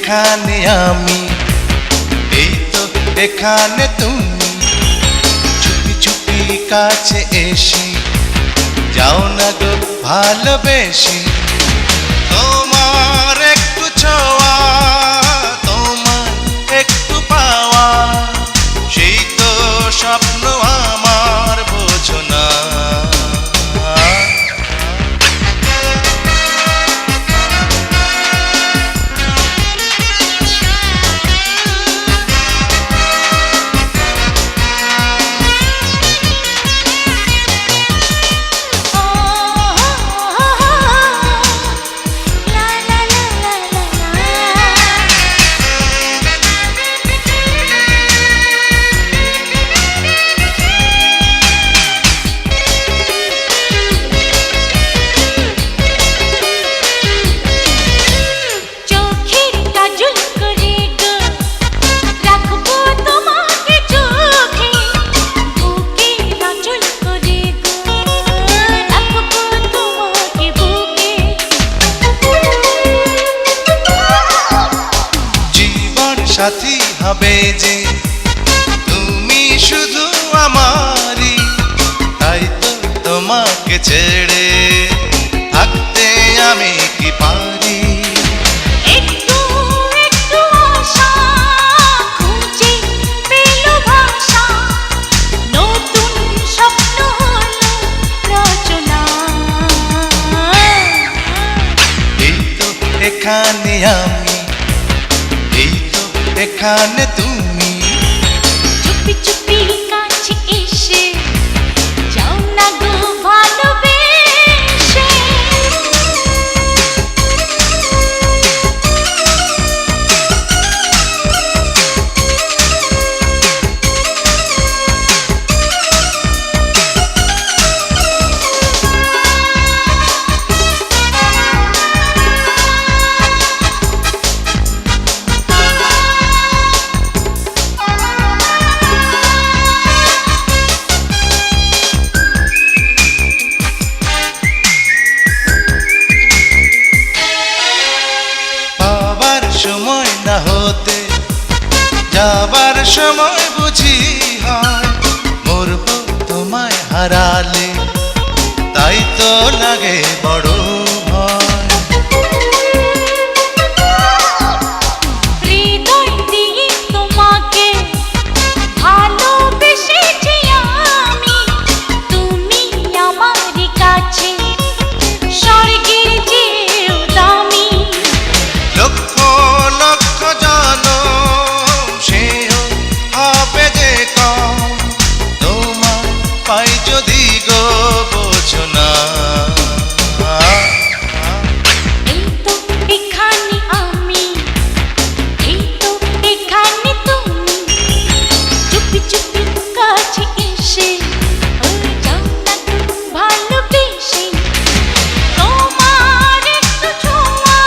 এখানে আমি, এই তো এখানে তুমি, চুপি চুপি কাছে এসে যাও না গো ভালোবেসে। তোমার একটু ছোঁয়া, তোমার একটু পাওয়া, সেই তো স্বপ্ন আমার, বোঝো না। সাথী হবে যে তুমি শুধু আমারই, তাই তো তোমাকে ছেড়ে থাকতে আমি কি পারি। একটু একটু আশা খুঁজে পেল ভাষা, নতুন স্বপ্ন হলো রচনা। এই তো এখানে আমি, এই তো এখানে তুমি, চুপি চুপি কাছে এসে যাও না গো ভালোবেসে। সময় না হতে যাবার সময় বুঝি হয়, মরব তোমায় হারালে, তাই তো লাগে বড় ভয়। হৃদয় দিয়ে তোমাকে ভালোবেসেছি আমি, তুমি আমার কাছে স্বর্গের চেয়েও দামি। লক্ষ লক্ষ জনম সেও হবে যে কম, তোমার পাই যদি গো, বোঝো না। এই তো এখানে আমি, এই তো এখানে তুমি, চুপি চুপি কাছে এসে যাও না গো ভালোবেসে। তোমার একটু ছোঁয়া,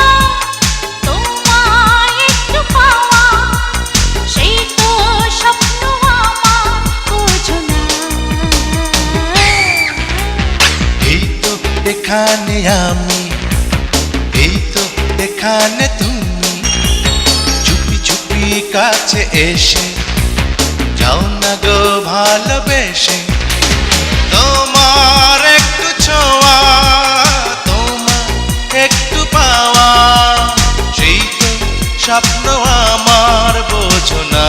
তোমার একটু পাওয়া, সেই তো স্বপ্ন আমার, বোঝো না। এই তো এখানে আমি, এই তো এখানে তুমি, চুপি চুপি কাছে এসে যাও না গো ভালোবেসে। তোমার একটু ছোঁয়া, তোমার একটু পাওয়া, সেই তো স্বপ্ন আমার, বোঝো না।